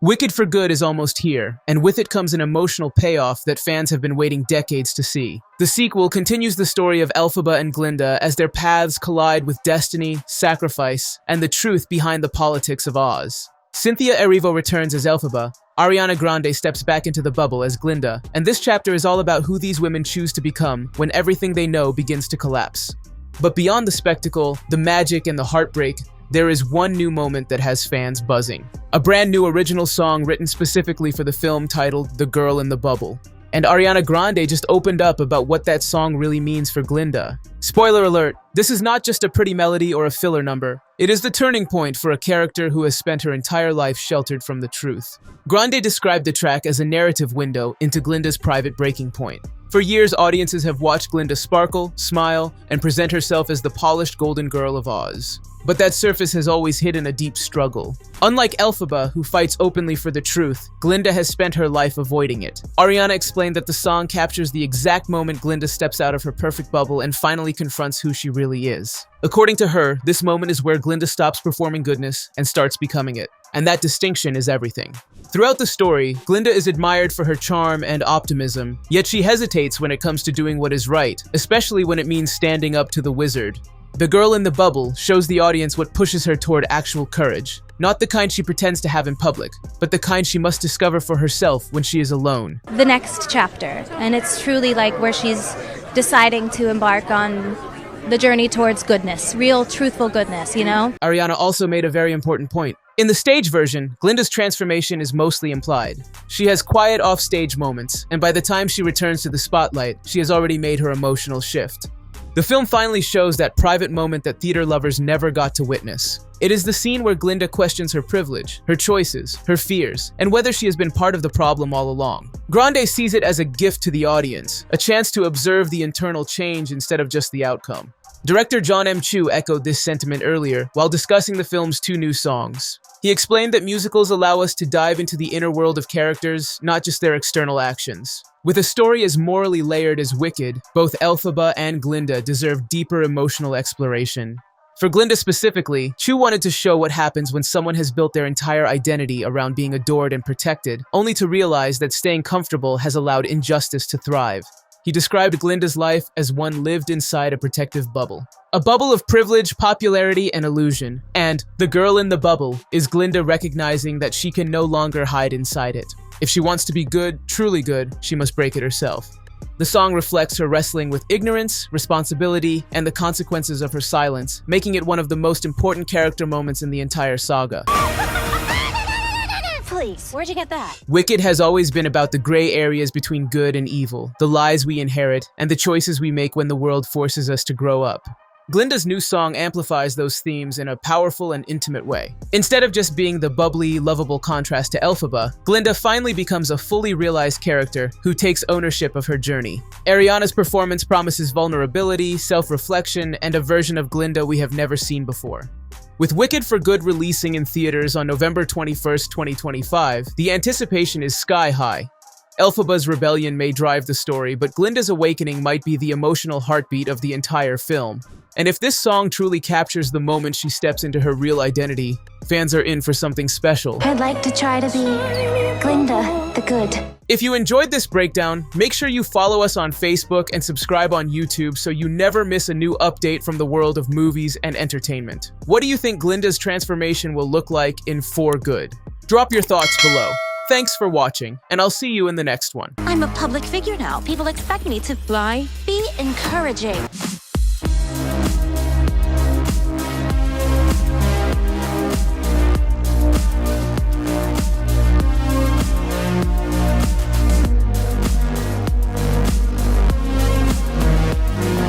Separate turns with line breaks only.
Wicked for Good is almost here, and with it comes an emotional payoff that fans have been waiting decades to see. The sequel continues the story of Elphaba and Glinda as their paths collide with destiny, sacrifice, and the truth behind the politics of Oz. Cynthia Erivo returns as Elphaba, Ariana Grande steps back into the bubble as Glinda, and this chapter is all about who these women choose to become when everything they know begins to collapse. But beyond the spectacle, the magic, and the heartbreak, there is one new moment that has fans buzzing. A brand new original song written specifically for the film titled The Girl in the Bubble. And Ariana Grande just opened up about what that song really means for Glinda. Spoiler alert, this is not just a pretty melody or a filler number. It is the turning point for a character who has spent her entire life sheltered from the truth. Grande described the track as a narrative window into Glinda's private breaking point. For years, audiences have watched Glinda sparkle, smile, and present herself as the polished golden girl of Oz. But that surface has always hidden a deep struggle. Unlike Elphaba, who fights openly for the truth, Glinda has spent her life avoiding it. Ariana explained that the song captures the exact moment Glinda steps out of her perfect bubble and finally confronts who she really is. According to her, this moment is where Glinda stops performing goodness and starts becoming it. And that distinction is everything. Throughout the story, Glinda is admired for her charm and optimism, yet she hesitates when it comes to doing what is right, especially when it means standing up to the wizard. The Girl in the Bubble shows the audience what pushes her toward actual courage. Not the kind she pretends to have in public, but the kind she must discover for herself when she is alone.
The next chapter, and it's truly like where she's deciding to embark on the journey towards goodness, real, truthful goodness, you know?
Ariana also made a very important point. In the stage version, Glinda's transformation is mostly implied. She has quiet off-stage moments, and by the time she returns to the spotlight, she has already made her emotional shift. The film finally shows that private moment that theater lovers never got to witness. It is the scene where Glinda questions her privilege, her choices, her fears, and whether she has been part of the problem all along. Grande sees it as a gift to the audience, a chance to observe the internal change instead of just the outcome. Director John M. Chu echoed this sentiment earlier while discussing the film's two new songs. He explained that musicals allow us to dive into the inner world of characters, not just their external actions. With a story as morally layered as Wicked, both Elphaba and Glinda deserve deeper emotional exploration. For Glinda specifically, Chu wanted to show what happens when someone has built their entire identity around being adored and protected, only to realize that staying comfortable has allowed injustice to thrive. He described Glinda's life as one lived inside a protective bubble. A bubble of privilege, popularity, and illusion. And The Girl in the Bubble is Glinda recognizing that she can no longer hide inside it. If she wants to be good, truly good, she must break it herself. The song reflects her wrestling with ignorance, responsibility, and the consequences of her silence, making it one of the most important character moments in the entire saga.
Please, where'd you get that?
Wicked has always been about the gray areas between good and evil, the lies we inherit, and the choices we make when the world forces us to grow up. Glinda's new song amplifies those themes in a powerful and intimate way. Instead of just being the bubbly, lovable contrast to Elphaba, Glinda finally becomes a fully realized character who takes ownership of her journey. Ariana's performance promises vulnerability, self-reflection, and a version of Glinda we have never seen before. With Wicked for Good releasing in theaters on November 21st, 2025, the anticipation is sky high. Elphaba's rebellion may drive the story, but Glinda's awakening might be the emotional heartbeat of the entire film. And if this song truly captures the moment she steps into her real identity, fans are in for something special.
I'd like to try to be Glinda the Good.
If you enjoyed this breakdown, make sure you follow us on Facebook and subscribe on YouTube so you never miss a new update from the world of movies and entertainment. What do you think Glinda's transformation will look like in For Good? Drop your thoughts below. Thanks for watching, and I'll see you in the next one.
I'm a public figure now. People expect me to fly. Be encouraging.